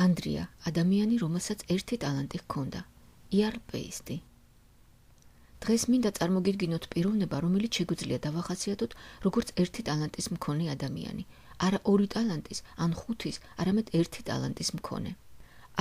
ანდრია, ადამიანი, რომელსაც ერთი ტალანტი ჰქონდა. იარ პეისტი. დღეს მინდა წარმოგიდგინოთ პიროვნება, რომელიც შეგვიძლია დავახასიათოთ როგორც ერთი ტალანტის მქონე ადამიანი. არა ორი ტალანტის, ან ხუთის, არამედ ერთი ტალანტის მქონე.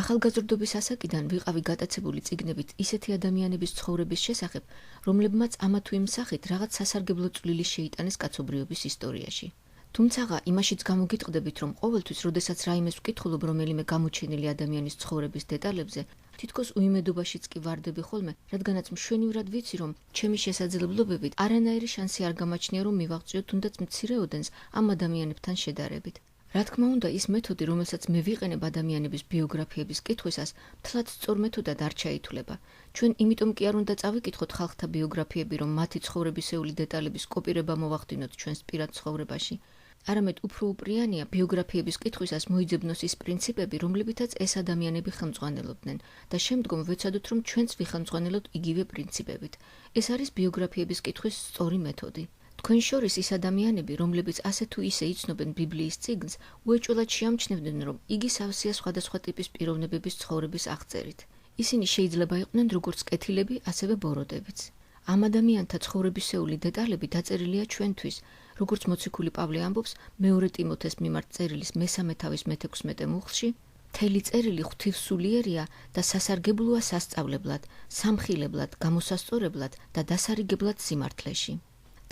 ახალგაზრდობის ასაკიდან ვიყავი გატაცებული წიგნებით ისეთი ადამიანების ცხოვრების შესახებ, რომლებმაც ამა თუ იმ სახით რაღაც სასარგებლო წვლილი შეიტანეს კაცობრიობის ისტორიაში. თუმცაღა იმაშიც გამოგიტყდებით, რომ ყოველთვის, როდესაც რაიმეს ვკითხულობ რომელიმე გამოჩენილი ადამიანის ცხოვრების დეტალებზე, თითქოს უიმედობაშიც კი ვარდები ხოლმე, რადგანაც მშვენივრად ვიცი, რომ ჩემი შესაძლებლობებით არანაირი შანსი არ გამაჩნია, რომ მივაღწიო თუნდაც მცირე ოდენს ამ ადამიანებთან შედარებით. რა თქმა უნდა, ის მეთოდი, რომელსაც მე ვიყენებ ადამიანების ბიოგრაფიების კითხვისას, მთლად სწორ მეთოდად არ ჩაითვლება. ჩვენ იმიტომ კი არ უნდა წავიკითხოთ ხალხთა ბიოგრაფიები, რომ მათი ცხოვრებისეული დეტალების კოპირება მოვახდინოთ ჩვენს პირად ცხოვრებაში. არამედ უფრო უპრიანია ბიოგრაფიების კითხვისას მოიძებნოს ის პრინციპები, რომლებითაც ეს ადამიანები ხელმძღვანელობდნენ და შემდგომ ვეცადოთ, რომ ჩვენც ვიხელმძღვანელოთ იგივე პრინციპებით. ეს არის ბიოგრაფიების კითხვის სწორი მეთოდი. თქვენ შორის ის ადამიანები, რომლებიც ასე თუ ისე იცნობენ ბიბლიის წიგნს, უეჭველად შეამჩნევდნენ, რომ იგი სავსეა სხვადასხვა ტიპის პიროვნებების ცხოვრების აღწერით. ისინი შეიძლება იყვნენ როგორც კეთილები, ასევე ბოროდებიც. ამ ადამიანთა ცხოვრებისეული დეტალები დაწერილია ჩვენთვის, როგორც მოციქული პავლე ამბობს მეორე ტიმოთეს მიმართ წერილის 3 თავის 16 მუხლში, მთელი წერილი ღვთივსულიერია და სასარგებლოა სასწავლებლად, სამხილებლად, გამოსასწორებლად და დასარიგებლად სიმართლეში.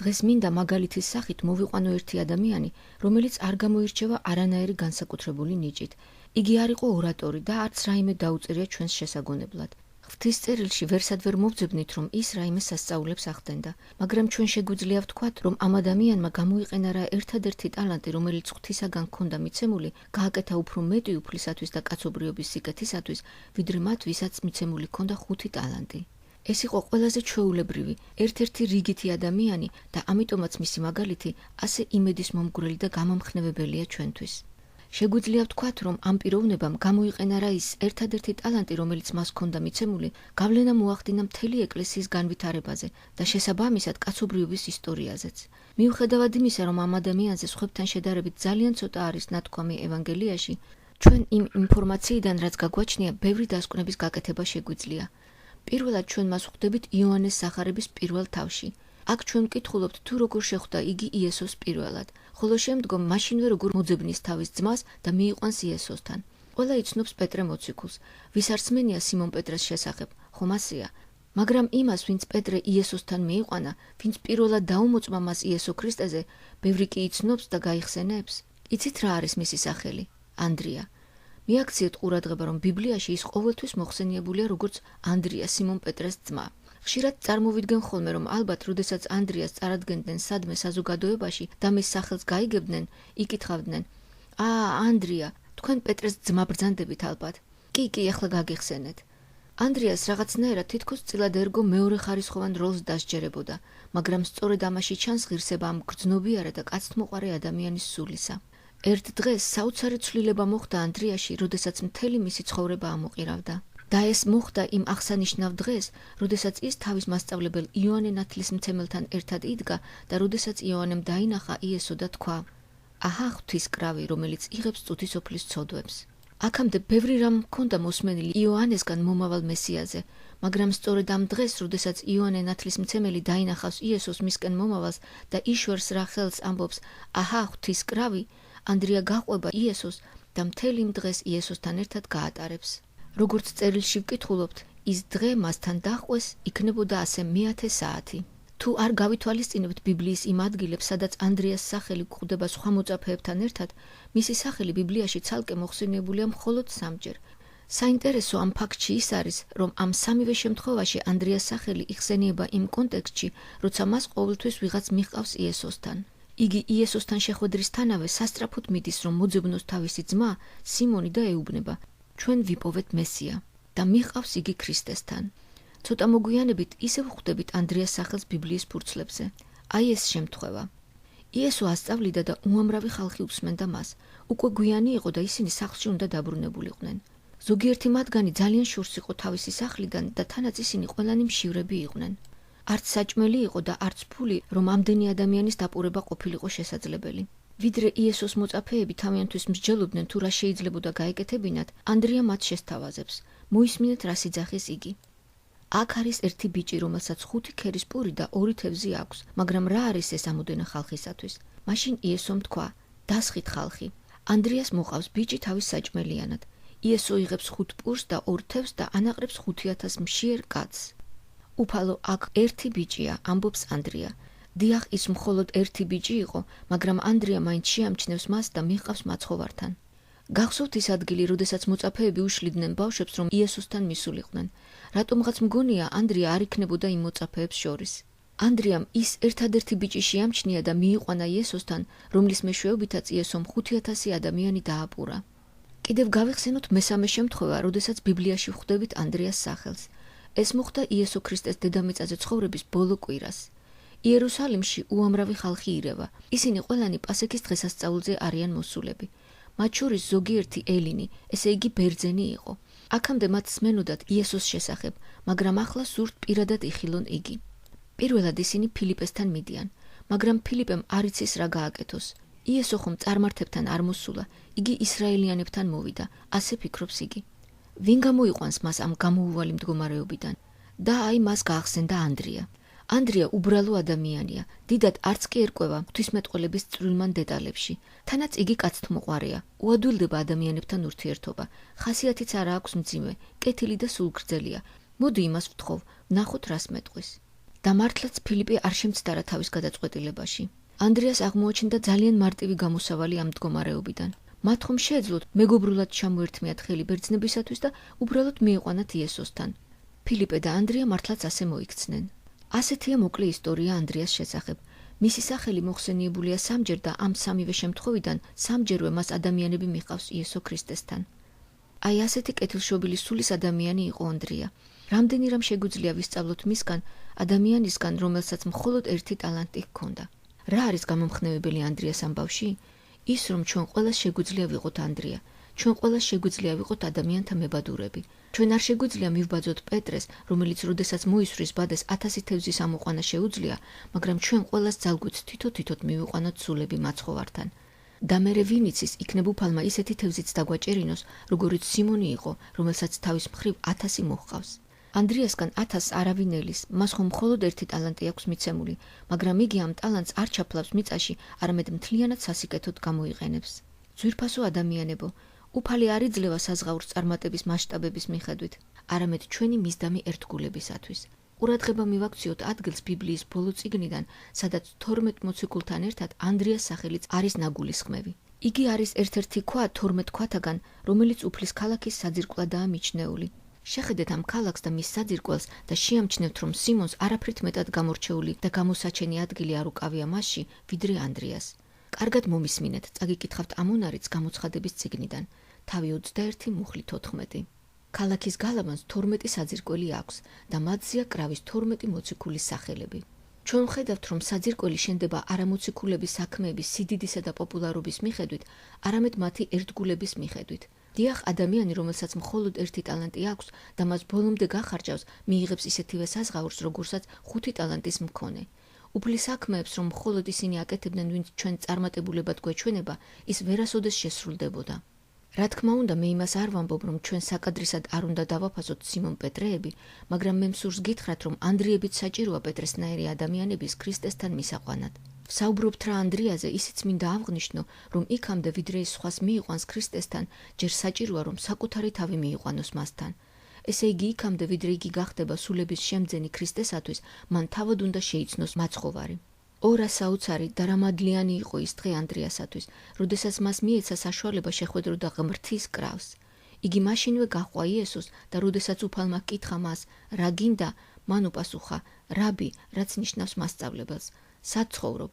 დღეს მინდა მაგალითის სახით მოვიყვანო ერთი ადამიანი, რომელიც არ გამოირჩევა არანაირი განსაკუთრებული ნიჭით. იგი არ იყო ორატორი და არც რაიმე დაუწერია ჩვენს შესაგონებლად. ღვთის წერილში ვერსად ვერ მოვძებნით, რომ ის რაიმე სასწაულებს ახდენდა, მაგრამ ჩვენ შეგვიძლია ვთქვათ, რომ ამ ადამიანმა გამოიყენა რა ერთადერთი ტალანტი, რომელიც ღვთისაგან ჰქონდა მიცემული, გააკეთა უფრო მეტი უფლისათვის და კაცობრიობის სიკეთისათვის, ვიდრე მათ, ვისაც მიცემული ჰქონდა 5 ტალანტი. ეს იყო ყველაზე ჩვეულებრივი, ერთ-ერთი რიგითი ადამიანი და ამიტომაც მისი მაგალითი ასე იმედისმომგვრელი და გამამხნევებელია ჩვენთვის. შეგვიძლია ვთქვათ, რომ ამ პიროვნებამ გამოიყენა რა ის ერთადერთი ტალანტი, რომელიც მას ჰქონდა მიცემული, გავლენა მოახდინა მთელი ეკლესიის განვითარებაზე და შესაბამისად კაცობრიობის ისტორიაზეც. მიუხედავად იმისა, რომ ამ ადამიანზე სხვებთან შედარებით ძალიან ცოტა არის ნათქვამი ევანგელიაში, ჩვენ იმ ინფორმაციიდან, რაც გაგვაჩნია, ბევრი დასკვნების გაკეთება შეგვიძლია. პირველად ჩვენ მას ვხვდებით იოანეს სახარების პირველ თავში. აქ ჩვენ ვკითხულობთ თუ როგორ შეხვდა იგი იესოს პირველად, ხოლო შემდგომ მაშინვე როგორ მოძებნის თავის ძმას და მიიყვანს იესოსთან. ყველა იცნობს პეტრე მოციქულს, ვის არ სმენია სიმონ პეტრეს შესახებ, ხომ ასეა? მაგრამ იმას, ვინც პეტრე იესოსთან მიიყვანა, ვინც პირველად დაუმოწმა მას იესო ქრისტეზე, ბევრი კი იცნობს და გაიხსენებს. იცით რა არის მისი სახელი? ანდრია. მიაქციეთ ყურადღება, რომ ბიბლიაში ის ყოველთვის მოხსენიებულია როგორც ანდრია, სიმონ პეტრეს ძმა. ხშირად წარმოვიდგენ ხოლმე, რომ ალბათ, როდესაც ანდრიას წარადგენდნენ სადმე საზოგადოებაში და მის სახელს გაიგებდნენ, იკითხავდნენ: ანდრია, თქვენ პეტრეს ძმა ბრძანდებით ალბათ. კი, ახლა გაგიხსენეთ. ანდრიას რაღაცნაირად თითქოს წილად ერგო მეორე ხარისხოვან როლს დასჯერებოდა, მაგრამ სწორედ ამაში ჩანს ღირსება ამ გრძნობიარე და კაცთმოყარე ადამიანის სულისა. ერთ დღეს საოცარი ცვლილება მოხდა ანდრიაში, როდესაც მთელი მისი ცხოვრება ამოყირავდა. და ეს მოხდა იმ აღსანიშნავ დღეს, როდესაც ის თავის მასწავლებელ იოანე ნათლისმცემელთან ერთად იდგა და როდესაც იოანემ დაინახა იესო და თქვა: აჰა ღვთისკრავი, რომელიც იღებს წუთისოფლის ცოდვებს. აქამდე ბევრი რამ ჰქონდა მოსმენილი იოანესგან მომავალ მესიაზე, მაგრამ სწორედ ამ დღეს, როდესაც იოანე ნათლისმცემელი დაინახავს იესოს მისკენ მომავალს და იშვერს რა ხელს ამბობს: აჰა ღვთისკრავი, ანდრია გაყვება იესოს და მთელი იმ დღეს იესოსთან ერთად გაატარებს. როგორც წერილში ვკითხულობთ, ის დღე მასთან დაჰყვეს იქნებოდა ასე მე-10 საათი. თუ არ გავითვალისწინებთ ბიბლიის იმ ადგილებს, სადაც ანდრიას სახელი გვხვდება სხვა მოწაფეებთან ერთად, მისი სახელი ბიბლიაში ცალკე მოხსენიებულია მხოლოდ 3-ჯერ. საინტერესო ამ ფაქტში ის არის, რომ ამ სამივე შემთხვევაში ანდრიას სახელი იხსენიება იმ კონტექსტში, როცა მას ყოველთვის ვიღაც მიჰყავს იესოსთან. იგი იესოსთან შეხვედრისთანავე სასწრაფოდ მიდის, რომ მოძებნოს თავისი ძმა სიმონი და ეუბნება: ჩვენ ვიპოვეთ მესია და მიჰყავს იგი ქრისტესთან. ცოტა მოგვიანებით ისევ ხვდებით ანდრიას სახელს ბიბლიის ფურცლებზე. აი ეს შემთხვევა. იესო ასწავლიდა და უამრავი ხალხი უსმენდა მას. უკვე გვიანი იყო და ისინი სახლში უნდა დაბრუნებულიყვნენ. ზოგიერთი მათგანი ძალიან შორს იყო თავისი სახლიდან და თანაც ისინი ყველანი მშივრები იყვნენ. არც საჭმელი იყო და არც ფული, რომ ამდენი ადამიანის დაპურება ყოფილიყო შესაძლებელი. ვიდრე იესოს მოწაფეები თავიანთვის მსჯელობდნენ თუ რა შეიძლებოდა გაეკეთებინათ, ანდრია მათ შესთავაზებს. მოისმინეთ რა სიძახის იგი. აქ არის ერთი ბიჭი, რომელსაც 5 ქერის პური და 2 თევზი აქვს, მაგრამ რა არის ეს ამოდენა ხალხისათვის? მაშინ იესომ თქვა: დასხით ხალხი. ანდრიას მოყავს ბიჭი თავის საჭმელიანად. იესო იღებს 5 პურს და 2 თევზს და ანაყრებს 5000 მშიერ კაცს. უფალო აქ ერთი ბიჭია, ამბობს ანდრია. დიახ, ის მხოლოდ ერთი ბიჭი იყო, მაგრამ ანდრია მაინც შეამჩნევს მას და მიჰყავს მაცხოვართან. გახსოვთ ის ადგილი, როდესაც მოწაფეები უშლიდნენ ბავშვებს, რომ იესოსთან მისულიყვნენ. რატომღაც მგონია, ანდრია არ იქნებოდა იმ მოწაფეებს შორის. ანდრიამ ის ერთადერთი ბიჭი შეამჩნია და მიიყვანა იესოსთან, რომლის მეშვეობითაც იესომ 5000 ადამიანი დააპურა. კიდევ გავიხსენოთ მესამე შემთხვევა, როდესაც ბიბლიაში ვხვდებით ანდრიას სახელს. ეს მოხდა იესო ქრისტეს დედამიწაზე ცხოვრების ბოლო კვირას. იერუსალიმში უამრავი ხალხი ირევა. ისინი ყველანი პასექის დღესასწაულზე არიან მოსულები. მათ შორის ზოგიერთი ელინი, ესე იგი ბერძენი იყო. აქამდე მათ სმენოდათ იესოს შესახებ, მაგრამ ახლა სურთ პირადად იხილონ იგი. პირველად ისინი ფილიპესთან მიდიან, მაგრამ ფილიპემ არ იცის რა გააკეთოს. იესო ხომ წარმართებთან არ მოსულა, იგი ისრაელიანებთან მოვიდა, ასე ფიქრობს იგი. ვინ გამოიყვანს მას ამ გამოუვალი მდგომარეობიდან? და აი მას გაახსენდა ანდრია. ანდრია უბრალო ადამიანია, დიდად არც კი ერკვევა ღვთისმეტყველების წვრილმან დეტალებში. თანაც იგი კაცთმოყვარეა, უადვილდება ადამიანებთან ურთიერთობა, ხასიათიც არა აქვს მძიმე, კეთილი და სულგრძელია. მოდი იმას ვთხოვ, ვნახოთ რას მეტყვის. და მართლაც ფილიპე არ შემცდარა თავის გადაწყვეტილებაში. ანდრიას აღმოაჩნდა ძალიან მარტივი გამოსავალი ამ მდგომარეობიდან. მათ ხომ შეეძლოთ მეგობრულად ჩამოერთმიათ ხელი ბერძნებისათვის და უბრალოდ მიიყვანათ იესოსთან. ფილიპე და ანდრია მართლაც ასე მოიქცნენ. ასეთია მოკლე ისტორია ანდრიას შესახებ. მისი სახელი მოხსენიებულია 3-ჯერ და ამ 3-ვე შემთხვევიდან 3-ჯერვე მას ადამიანები მიჰყავს იესო ქრისტესთან. აი ასეთი კეთილშობილი სულის ადამიანი იყო ანდრია. რამდენი რამ შეგვიძლია ვისწავლოთ მისგან, ადამიანისგან, რომელსაც მხოლოდ ერთი ტალანტი ჰქონდა. რა არის გამომხნევებელი ანდრიას ამბავში? ის, რომ ჩვენ ყველას შეგვიძლია ვიყოთ ანდრია. ჩვენ ყველას შეგვიძლია ვიყოთ ადამიანთა მებადურები. ჩვენ არ შეგვიძლია მივბაძოთ პეტრეს, რომელიც როდესაც მოისვრის ბადეს 1000 თევზის ამოყვანა შეუძლია, მაგრამ ჩვენ ყველას ძალგვით თითო-თითოდ მივიყვანოთ სულები მაცხოვართან. და მერე ვინ იცის, იქნებ უფალმა ისეთი თევზიც დაგვაჭერინოს, როგორიც სიმონი იყო, რომელსაც თავის მხრივ 1000 მოჰყავს. ანდრიასგან 1000 არავინ ელის, მას ხომ მხოლოდ ერთი ტალანტი აქვს მიცემული, მაგრამ იგი ამ ტალანტს არ ჩაფლავს მიწაში, არამედ მთლიანად სასიკეთოდ გამოიყენებს. ძვირფასო ადამიანებო, უფალი არ იძლევა საზღაურს წარმატების მასშტაბების მიხედვით, არამედ ჩვენი მისდამი ერთგულებისათვის. ყურადღება მივაქციოთ ადგილს ბიბლიის ბოლო წიგნიდან, სადაც 12 მოციქულთან ერთად ანდრიას სახელიც არის ნაგულისხმევი. იგი არის ერთ-ერთი ქვა 12 ქვათაგან, რომელიც უფლის ქალაქის საძირკვლადაა მიჩნეული. შეხედეთ ამ ქალაქს და მის საძირკველს და შეამჩნევთ, რომ სიმონს არაფრით მეტად გამორჩეული და გამოსაჩენი ადგილი არ უკავია მასში, ვიდრე ანდრიას. კარგად მომისმინეთ, წაგიკითხავთ ამონარიც გამოცხადების წიგნიდან. თავი 21 მუხლი 14. ქალაქის გალავანს 12 საძირკველი აქვს და მათზეა კრავის 12 მოციქულის სახელები. ჩვენ ვხედავთ, რომ საძირკველი შენდება არა მოციქულების საქმეების სიდიდისა და პოპულარობის მიხედვით, არამედ მათი ერთგულების მიხედვით. დიახ, ადამიანი, რომელსაც მხოლოდ ერთი ტალანტი აქვს და მას ბოლომდე გახარჯავს, მიიღებს ისეთივე საზღაურს, როგორცაც 5 ტალანტის მქონე. უფლის საქმეებს, რომ მხოლოდ ისინი აკეთებდნენ, ვინც ჩვენ წარმატებულებად გვეჩვენება, ის ვერასოდეს შესრულდებოდა. რა თქმა უნდა, მე იმას არ ვამბობ, რომ ჩვენ საკადრისად არ უნდა დავაფასოთ სიმონ პეტრეები, მაგრამ მე მსურს გითხრათ, რომ ანდრიებიც საჭიროა პეტრესნაირი ადამიანების ქრისტესთან მისაყვანად. ვსაუბრობთ რა ანდრიაზე, ისიც მინდა აღვნიშნო, რომ იქამდე ვიდრე ის სხვას მიიყვანს ქრისტესთან, ჯერ საჭიროა, რომ საკუთარი თავი მიიყვანოს მასთან. ესე იგი, იქამდე ვიდრე იგი გახდება სულების შემძენი ქრისტესათვის, მან თავად უნდა შეიცნოს მაცხოვარი. ორა საოცარი და რამადლიანი იყო ის დღე ანდრიასათვის, როდესაც მას მიეცა საშუალება შეხვედროდა ღმრთის კრავს. იგი მაშინვე გაჰყვა იესოს და როდესაც უფალმა ჰკითხა მას, რა გინდა, მან უპასუხა, რაბი, რაც ნიშნავს მასწავლებელს, სად ცხოვრობ?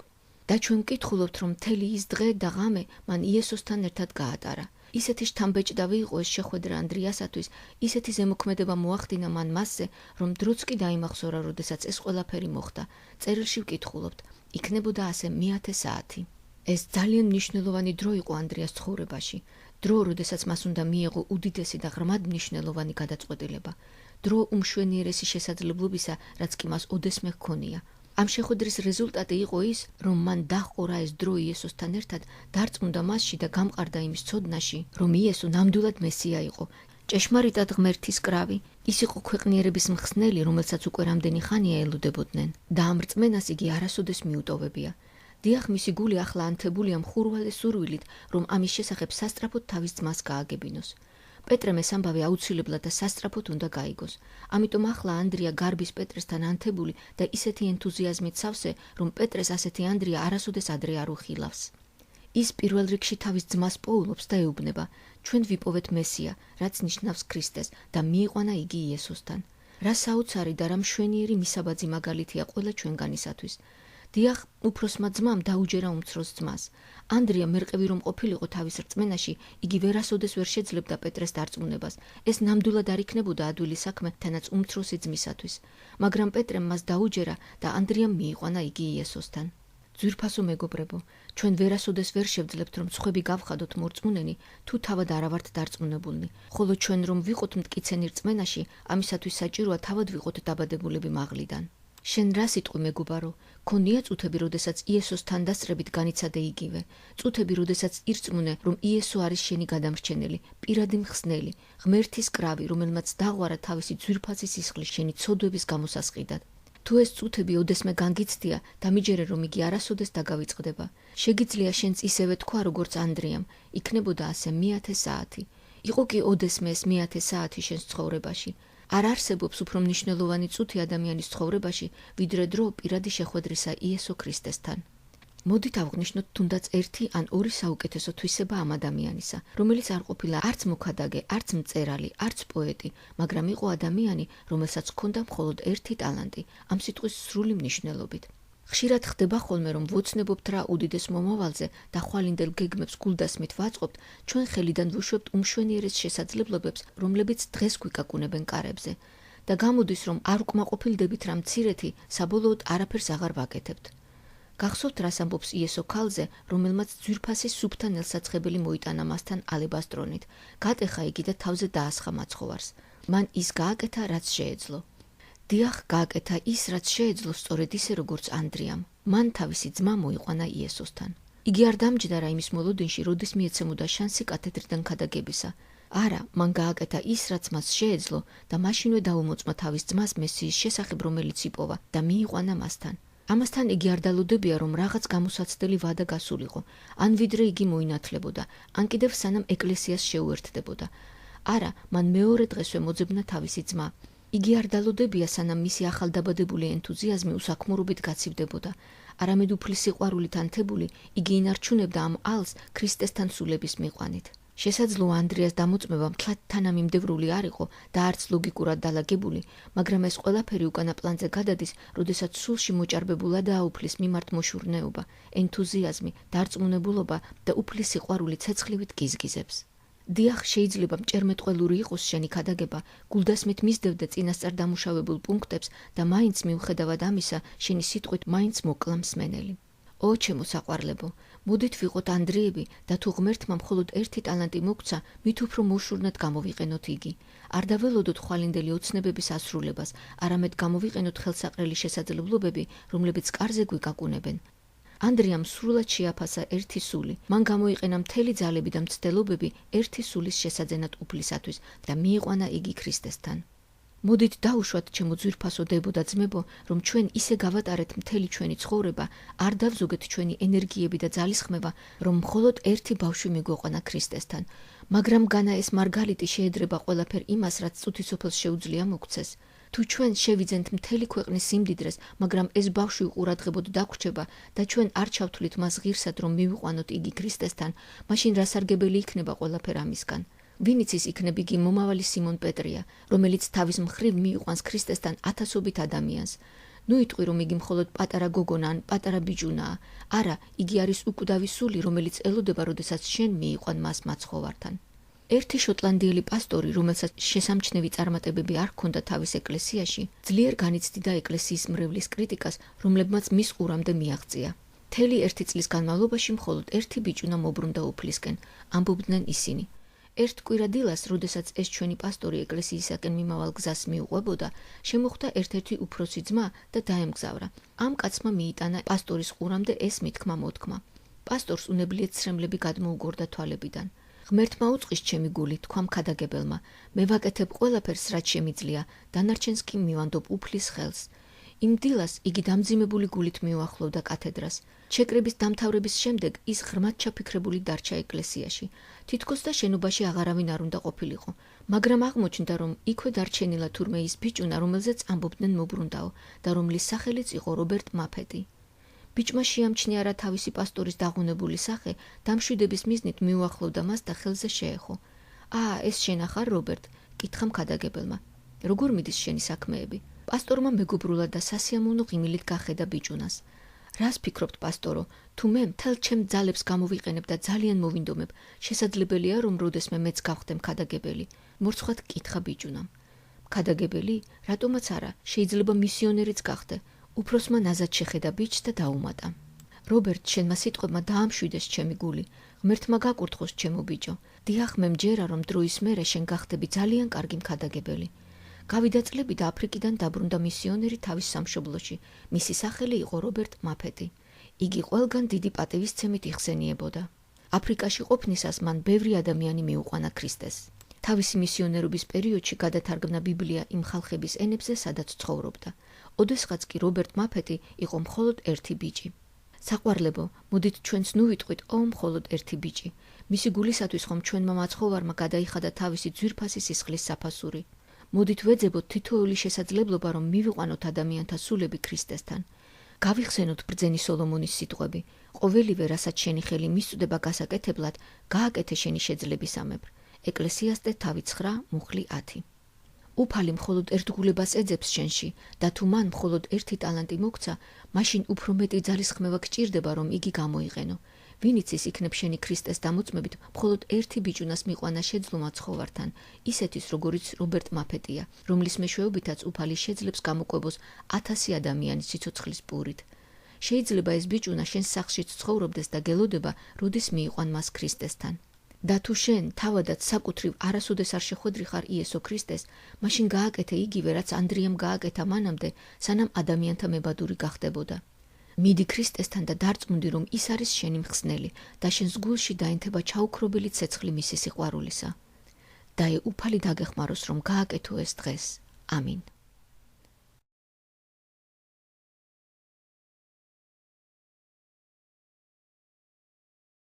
და ჩვენ ვკითხულობთ, რომ მთელი ის დღე და ღამე მან იესოსთან ერთად გაატარა. ისეთი შთამბეჭდავი იყო ეს შეხვედრა ანდრიასათვის, ისეთი ზემოქმედება მოახდინა მან მასზე, რომ დროც კი დაიმახსოვრა, როდესაც ეს ყველაფერი მოხდა. წერილში ვკითხულობთ, იქნებოდა ასე 100 საათი. ეს ძალიან მნიშვნელოვანი დრო იყო ანდრიას ცხოვრებაში. დრო, როდესაც მას უნდა მიეღო უდიდესი და ღრმად მნიშვნელოვანი გადაწყვეტილება. დრო უმშვენიერესი შესაძლებლობისა, რაც კი მას ოდესმე ჰქონია. ამ შეხვედრის რეზულტატი იყო ის, რომ მან დაჰყურა ეს დრო იესოსთან ერთად, დარწმუნდა მასში და გამყარდა იმის ცოდნაში, რომ იესო ნამდვილად მესია იყო, ჭეშმარიტად ღმერთის კრავი, ის იყო ქვეყნიერების მხსნელი, რომელსაც უკვე რამდენი ხანია ელოდებოდნენ და ამ რწმენას იგი არასოდეს მიუტოვებია. დიახ, მისი გული ახლა ანთებულია მხურვალე სურვილით, რომ ამის შესახებ სასწრაფოდ თავის ძმას გააგებინოს. პეტრემ ეს ამბავი აუცილებლად და სასწრაფოდ უნდა გაიგოს. ამიტომ ახლა ანდრია გარბის პეტრესთან ანთებული და ისეთი ენთუზიაზმით სავსე, რომ პეტრეს ასეთი ანდრია არასოდეს ადრე არ უხილავს. ის პირველ რიგში თავის ძმას პოულობს და ეუბნება: ჩვენ ვიპოვეთ მესია, რაც ნიშნავს ქრისტეს და მიიყვანა იგი იესოსთან. რა საოცარი და რა მშვენიერი მისაბაძი მაგალითია ყველა ჩვენგანისათვის. დიახ, უფროსმა ძმამ დაუჯერა უმცროს ძმას. ანდრია მერყევი რომ ყოფილიყო თავის რწმენაში, იგი ვერასოდეს ვერ შეძლებდა პეტრეს დარწმუნებას. ეს ნამდვილად არ იქნებოდა ადვილი საქმე თანაც უმცროსი ძმისათვის. მაგრამ პეტრემ მას დაუჯერა და ანდრიამ მიიყვანა იგი იესოსთან. ძვირფასო მეგობრებო, ჩვენ ვერასოდეს ვერ შევძლებთ რომ სხვები გავხადოთ მორწმუნენი, თუ თავად არა ვართ დარწმუნებულნი, ხოლო ჩვენ რომ ვიყოთ მტკიცენი რწმენაში, ამისათვის საჭიროა თავად ვიყოთ დაბადებულები მაღლიდან. შენ რა სიტყვი მეგობარო, ქონია წუთები, როდესაც იესოსთან დასწრებით განიცადე იგივე, წუთები, როდესაც ირწმუნე, რომ იესო არის შენი გადამრჩენელი, პირადი მხსნელი, ღმერთის კრავი, რომელმაც დაღვარა თავისი ძვირფასი სისხლი შენი ცოდვების გამოსასყიდად. თუ ეს წუთები ოდესმე განგიცდია, დამიჯერე რომ იგი არასოდეს დაგავიწყდება. შეგიძლია შენც ისევე თქვა, როგორც ანდრიამ, იქნებოდა ასე 1000 საათი. იყო კი ოდესმე ეს 1000 საათი შენს ცხოვრებაში. არ არსებობს უფრო მნიშვნელოვანი წუთი ადამიანის ცხოვრებაში, ვიდრე დრო პირადი შეხვედრისა იესო ქრისტესთან. მოდით ავღნიშნოთ თუნდაც ერთი ან ორი საუკეთესო თვისება ამ ადამიანისა, რომელიც არ ყოფილა არც მოქადაგე, არც მწერალი, არც პოეტი, მაგრამ იყო ადამიანი, რომელსაც ჰქონდა მხოლოდ ერთი ტალანტი, ამ სიტყვის სრული მნიშვნელობით. ხშირად ხდება ხოლმე, რომ ვოცნებობთ რა უდიდეს მომავალზე და ხვალინდელ გეგმებს გულდასმით ვაწყობთ, ჩვენ ხელიდან ვუშვებთ უმშვენიერეს შესაძლებლობებს, რომლებიც დღეს გვიკაკუნებენ კარებზე. და გამოდის, რომ არ უკმაყოფილდებით რა მცირეთი, საბოლოოდ არაფერს აღარ ვაკეთებთ. გახსოვთ რას ამბობს იესო ქალზე, რომელმაც ძვირფასი სუფთა ნელსაცხებელი მოიტანა მასთან ალებასტრონით. გატეხა იგი და თავზე დაასხა მაცხოვარს. მან ის გააკეთა, რაც შეეძლო. დიახ, გააკეთა ის, რაც შეეძლო, სწორედ ისე როგორც ანდრიამ. მან თავისი ძმა მოიყვანა იესოსთან. იგი არ დამჯდარა იმის მოლოდინში, როდის მიეცემოდა შანსი კათედრიდან ქადაგებისა. არა, მან გააკეთა ის, რაც მას შეეძლო და მაშინვე დაუმოწმა თავის ძმას მესიის შესახებ, რომელიც იპოვა და მიიყვანა მასთან. ამასთან იგი არ დალოდებია, რომ რაღაც გამოსაცდელი ვადა გასულიყო, ან ვიდრე იგი მოინათლებოდა, ან კიდევ სანამ ეკლესიას შეუერთდებოდა. არა, მან მეორე დღესვე მოძებნა თავისი ძმა. იგი არ დალოდებია, სანამ მისი ახალდაბადებული ენთუზიაზმი უსაქმურობით გაცივდებოდა. არამედ უფლის სიყვარულით ანთებული, იგი ინარჩუნებდა ამ ალს ქრისტესთან სულების მიყვანით. შესაძლოა ანდრიას დამოწმება მთლად თანამიმდევრული არ იყო და არც ლოგიკურად დალაგებული, მაგრამ ეს ყველაფერი უკანა პლანზე გადადის, როდესაც სულში მოჭარბებულადაა უფლის მიმართ მოშურნეობა, ენთუზიაზმი, დარწმუნებულობა და უფლის სიყვარული ცეცხლივით გიზგიზებს. დიახ, შეიძლება მჭერმეტყველური იყოს შენი ქადაგება, გულდასმით მისდევდე წინასწარ დამუშავებულ პუნქტებს და მაინც მიუხედავად ამისა, შენი სიტყვით მაინც მოკლა მსმენელი. ო, ჩემო საყვარლებო, მოდით ვიყოთ ანდრიები და თუ ღმერთმა მხოლოდ ერთი ტალანტი მოგცა, მით უფრო მოშურნად გამოვიყენოთ იგი. არ დაველოდოთ ხვალინდელი ოცნებების ასრულებას, არამედ გამოვიყენოთ ხელსაყრელი შესაძლებლობები, რომლებიც კარზე გვიკაკუნებენ. ანდრიამ სრულად შეაფასა ერთი სული, მან გამოიყენა მთელი ძალები და მცდელობები ერთი სულის შესაძენად უფლისათვის და მიიყვანა იგი ქრისტესთან. მოდით დაუშვათ, ჩემო ძვირფასო დებო და ძმებო, რომ ჩვენ ისე გავატარეთ მთელი ჩვენი ცხოვრება, არ დავზოგეთ ჩვენი ენერგიები და ძალისხმევა, რომ მხოლოდ ერთი ბავშვი მიგვეყვანა ქრისტესთან, მაგრამ განა ეს მარგალიტი შეედრება ყველაფერ იმას, რაც წუთისოფელს შეუძლია მოგცეს. თუ ჩვენ შევიძენთ მთელი ქვეყნის სიმდიდრეს, მაგრამ ეს ბავშვი უყურადღებოდ დაგვრჩება და ჩვენ არ ჩავთვლით მას ღირსად, რომ მივიყვანოთ იგი ქრისტესთან, მაშინ რა სარგებელი იქნება ყველაფერ ამისგან? ვინ იცის, იქნებ იგი მომავალი სიმონ პეტრია, რომელიც თავის მხრივ მიიყვანს ქრისტესთან ათასობით ადამიანს. ნუ იტყვი, რომ იგი მხოლოდ პატარა გოგონა ან პატარა ბიჭუნაა. არა, იგი არის უკვდავი სული, რომელიც ელოდება, როდესაც შენ მიიყვან მას მაცხოვართან. ერთი შოტლანდიელი პასტორი, რომელსაც შესამჩნევი წარმატებები არ ჰქონდა თავის ეკლესიაში, ძლიერ განიცდიდა ეკლესიის მრევლის კრიტიკას, რომლებმაც მის ყურამდე მიაღწია. მთელი ერთი წლის განმავლობაში მხოლოდ ერთი ბიჭუნა მობრუნდა უფლისკენ, ამბობდნენ ისინი. ერთ კვირა დილას, როდესაც ეს ჩვენი პასტორი ეკლესიისაკენ მიმავალ გზას მიუყვებოდა, შემოხვდა ერთ-ერთი უფროსი ძმა და დაემგზავრა. ამ კაცმა მიიტანა პასტორის ყურამდე ეს მითქმა-მოთქმა. პასტორს უნებლიეთ ცრემლები გადმოუგორდა თვალებიდან. ღმერთმა უწყის ჩემი გული, თქვა მქადაგებელმა, მე ვაკეთებ ყველაფერს, რაც შემიძლია, დანარჩენს კი მივანდობ უფლის ხელს. იმ დილას იგი დამძიმებული გულით მიუახლოვდა კათედრას. შეკრების დამთავრების შემდეგ ის ღრმად ჩაფიქრებული დარჩა ეკლესიაში. თითქოს და შენობაში აღარავინ არ უნდა ყოფილიყო, მაგრამ აღმოჩნდა, რომ იქვე დარჩენილა თურმე ის ბიჭუნა, რომელზეც ამბობდნენ მობრუნდაო და რომლის სახელიც იყო რობერტ მაფეტი. ბიჭმა შეამჩნია რა თავისი პასტორის დაღუნებული სახე და მშვიდების მიზნით მიუახლოვდა მას და ხელზე შეეხო. ეს შენ ახარ, რობერტ? კითხა მქადაგებელმა. როგორ მიდის შენი საქმეები? პასტორმა მეგობრულად და სასიამოვნო ღიმილით გახედა ბიჭუნას. რას ფიქრობთ, პასტორო? თუ მე მთელ ჩემ ძალებს გამოვიყენებ და ძალიან მოვინდომებ, შესაძლებელია, რომ როდესმე მეც გავხდე მქადაგებელი. მორცხვად კითხა ბიჭუნამ. მქადაგებელი? რატომაც არა, შეიძლება მისიონერიც გახდე. უფროსმა ნაზად შეხედა ბიჭს და დაუმატა. რობერტ, შენმა სიტყვებმა დაამშვიდეს ჩემი გული. ღმერთმა გაკურთხოს, ჩემო ბიჭო. დიახ, მე მჯერა, რომ დროის მერე შენ გახდები ძალიან კარგი მქადაგებელი. გავიდა წლები და აფრიკიდან დაბრუნდა მისიონერი თავის სამშობლოში. მისი სახელი იყო რობერტ მაფეტი. იგი ყველგან დიდი პატივისცემით იხსენიებოდა. აფრიკაში ყოფნისას მან ბევრი ადამიანი მიუყვანა ქრისტეს. თავისი მისიონერობის პერიოდში გადათარგმნა ბიბლია იმ ხალხების ენებზე, სადაც ცხოვრობდა. ოდესღაც კი რობერტ მაფეტი იყო მხოლოდ ერთი ბიჭი. საყვარლებო, მოდით ჩვენც ნუ ვიტყვით მხოლოდ ერთი ბიჭი. მისი გულისათვის ხომ ჩვენმა მაცხოვარმა გადაიხადა თავისი ძვირფასი სისხლის საფასური. მოდით ვეძებოთ თითოეული შესაძლებლობა, რომ მივიყვანოთ ადამიანთა სულები ქრისტესთან. გავიხსენოთ ბრძენი სოლომონის სიტყვები. ყოველივე, რასაც შენი ხელი მისწვდება გასაკეთებლად, გააკეთე შენი შეძლებისამებრ. ეკლესიასტე თავი 9, მუხლი 10. უფალი მხოლოდ ერთგულებას ეძებს შენში და თუ მან მხოლოდ ერთი ტალანტი მოგცა, მაშინ უფრო მეტი ძალისხმევა გჭირდება, რომ იგი გამოიყენო. ვინიც ის იქნებ შენი ქრისტეს დამოწმებით, მხოლოდ ერთი ბიჭუნას მიყვანა შეძლო მაცხოვართან, ისეთის როგორიც რობერტ მაფეტია, რომლის მეშვეობითაც უფალი შეძლებს გამოკვებოს 1000 ადამიანის სიცოცხლის პურით. შეიძლება ეს ბიჭუნა შენს სახლშიც ცხოვრობდეს და გელოდება, როდის მიიყვან მას ქრისტესთან. და თუ შენ თავადაც საკუთრივ არასოდეს არ შეხვედრი ხარ იესო ქრისტეს, მაშინ გააკეთე იგივე, რაც ანდრიამ გააკეთა მანამდე, სანამ ადამიანთა მებადური გახდებოდა. მიდი ქრისტესთან და დარწმუნდი, რომ ის არის შენი მხსნელი და შენს გულში დაინთება ჩაუქრობილი ცეცხლი მისი სიყვარულისა. და უფალი დაგეხმაროს, რომ გააკეთო ეს დღეს. ამინ.